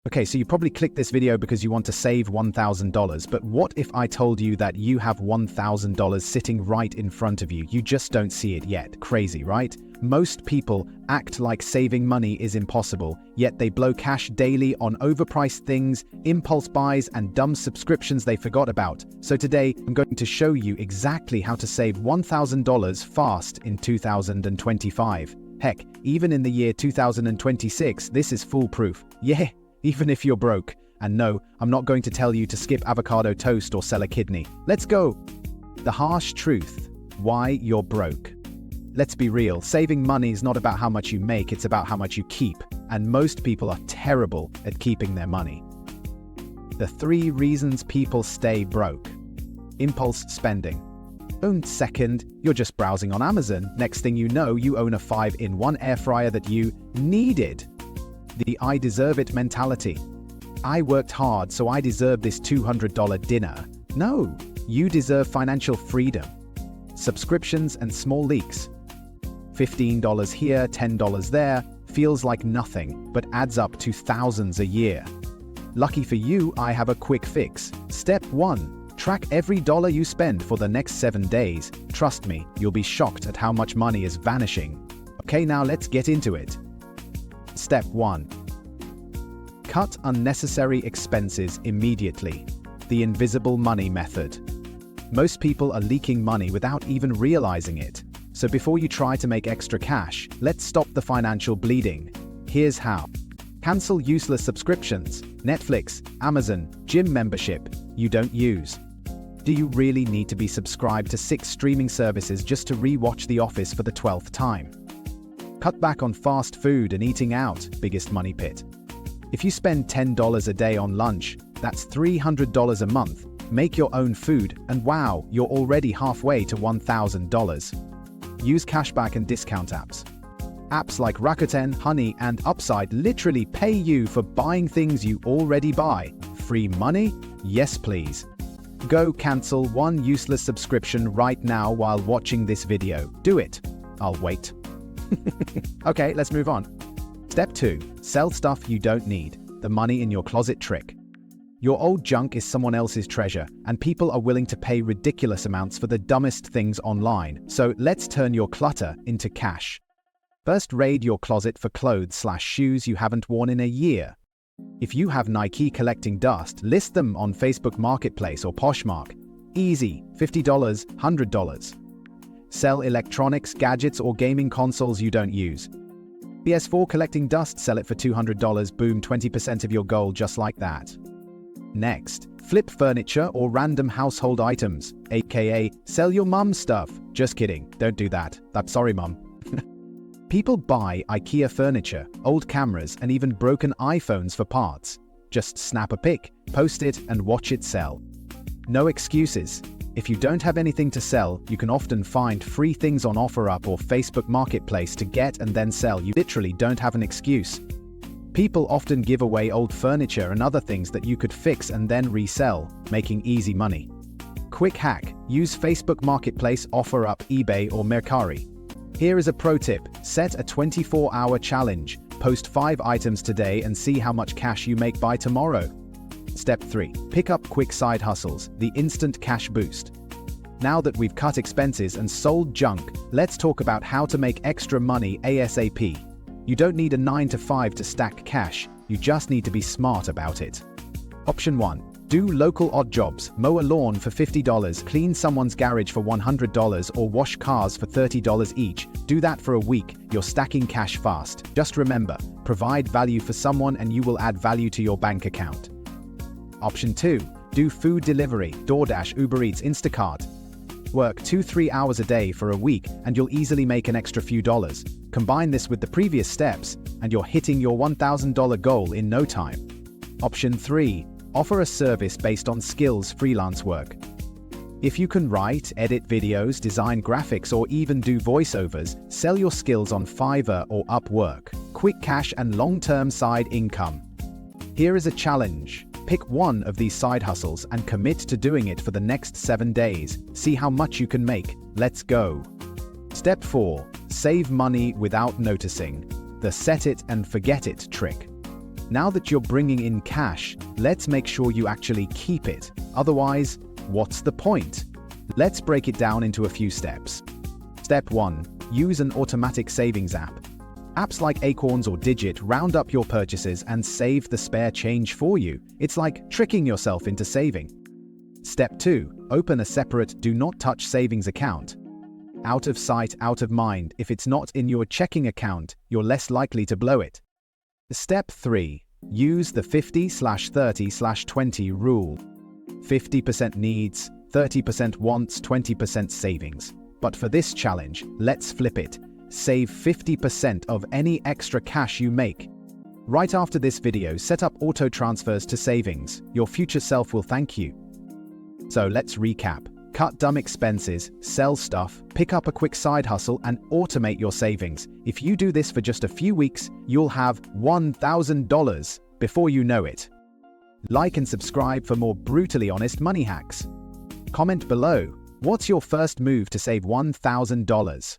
Okay, so you probably clicked this video because you want to save $1,000, but what if I told you that you have $1,000 sitting right in front of you? You just don't see it yet. Crazy, right? Most people act like saving money is impossible, yet they blow cash daily on overpriced things, impulse buys, and dumb subscriptions they forgot about. So today, I'm going to show you exactly how to save $1,000 fast in 2025. Heck, even in the year 2026, this is foolproof. Yeah. Even if you're broke. And no, I'm not going to tell you to skip avocado toast or sell a kidney. Let's go! The harsh truth. Why you're broke. Let's be real, saving money is not about how much you make, it's about how much you keep. And most people are terrible at keeping their money. The 3 reasons people stay broke. Impulse spending. Second, you're just browsing on Amazon. Next thing you know, you own a 5-in-1 air fryer that you needed. The I deserve it mentality. I worked hard, so I deserve this $200 dinner. No, you deserve financial freedom. Subscriptions and small leaks. $15 here, $10 there, feels like nothing, but adds up to thousands a year. Lucky for you, I have a quick fix. Step 1. Track every dollar you spend for the next 7 days. Trust me, you'll be shocked at how much money is vanishing. Okay, now let's get into it. Step 1. Cut unnecessary expenses immediately. The invisible money method. Most people are leaking money without even realizing it. So before you try to make extra cash, let's stop the financial bleeding. Here's how. Cancel useless subscriptions. Netflix, Amazon, gym membership you don't use. Do you really need to be subscribed to 6 streaming services just to re-watch The Office for the 12th time? Cut back on fast food and eating out, biggest money pit. If you spend $10 a day on lunch, that's $300 a month. Make your own food, and wow, you're already halfway to $1,000. Use cashback and discount apps. Apps like Rakuten, Honey, and Upside literally pay you for buying things you already buy. Free money? Yes, please. Go cancel 1 useless subscription right now while watching this video. Do it. I'll wait. Okay, let's move on. Step 2. Sell stuff you don't need. The money in your closet trick. Your old junk is someone else's treasure, and people are willing to pay ridiculous amounts for the dumbest things online. So let's turn your clutter into cash. First, raid your closet for clothes/shoes you haven't worn in a year. If you have Nike collecting dust, list them on Facebook Marketplace or Poshmark. Easy, $50, $100. Sell electronics, gadgets, or gaming consoles you don't use. PS4 collecting dust, sell it for $200, boom, 20% of your goal just like that. Next, flip furniture or random household items, aka sell your mum's stuff. Just kidding, don't do that. I'm sorry, mum. People buy IKEA furniture, old cameras, and even broken iPhones for parts. Just snap a pic, post it, and watch it sell. No excuses. If you don't have anything to sell, you can often find free things on OfferUp or Facebook Marketplace to get and then sell. You literally don't have an excuse. People often give away old furniture and other things that you could fix and then resell, making easy money. Quick hack: use Facebook Marketplace, OfferUp, eBay, or Mercari. Here is a pro tip: set a 24-hour challenge. Post 5 items today and see how much cash you make by tomorrow. Step 3. Pick up quick side hustles, the instant cash boost. Now that we've cut expenses and sold junk, let's talk about how to make extra money ASAP. You don't need a 9-to-5 to stack cash, you just need to be smart about it. Option 1. Do local odd jobs. Mow a lawn for $50, clean someone's garage for $100, or wash cars for $30 each. Do that for a week, you're stacking cash fast. Just remember, provide value for someone and you will add value to your bank account. Option 2. Do food delivery, DoorDash, Uber Eats, Instacart. Work 2-3 hours a day for a week and you'll easily make an extra few dollars. Combine this with the previous steps and you're hitting your $1,000 goal in no time. Option 3. Offer a service based on skills freelance work. If you can write, edit videos, design graphics, or even do voiceovers, sell your skills on Fiverr or Upwork. Quick cash and long-term side income. Here is a challenge. Pick one of these side hustles and commit to doing it for the next 7 days. See how much you can make. Let's go. Step 4. Save money without noticing. The set it and forget it trick. Now that you're bringing in cash, let's make sure you actually keep it. Otherwise, what's the point? Let's break it down into a few steps. Step 1. Use an automatic savings app. Apps like Acorns or Digit round up your purchases and save the spare change for you. It's like tricking yourself into saving. Step 2. Open a separate Do Not Touch savings account. Out of sight, out of mind. If it's not in your checking account, you're less likely to blow it. Step 3. Use the 50/30/20 rule. 50% needs, 30% wants, 20% savings. But for this challenge, let's flip it. Save 50% of any extra cash you make. Right after this video, set up auto transfers to savings. Your future self will thank you. So let's recap. Cut dumb expenses, sell stuff, pick up a quick side hustle, and automate your savings. If you do this for just a few weeks, you'll have $1,000 before you know it. Like and subscribe for more brutally honest money hacks. Comment below, what's your first move to save $1,000?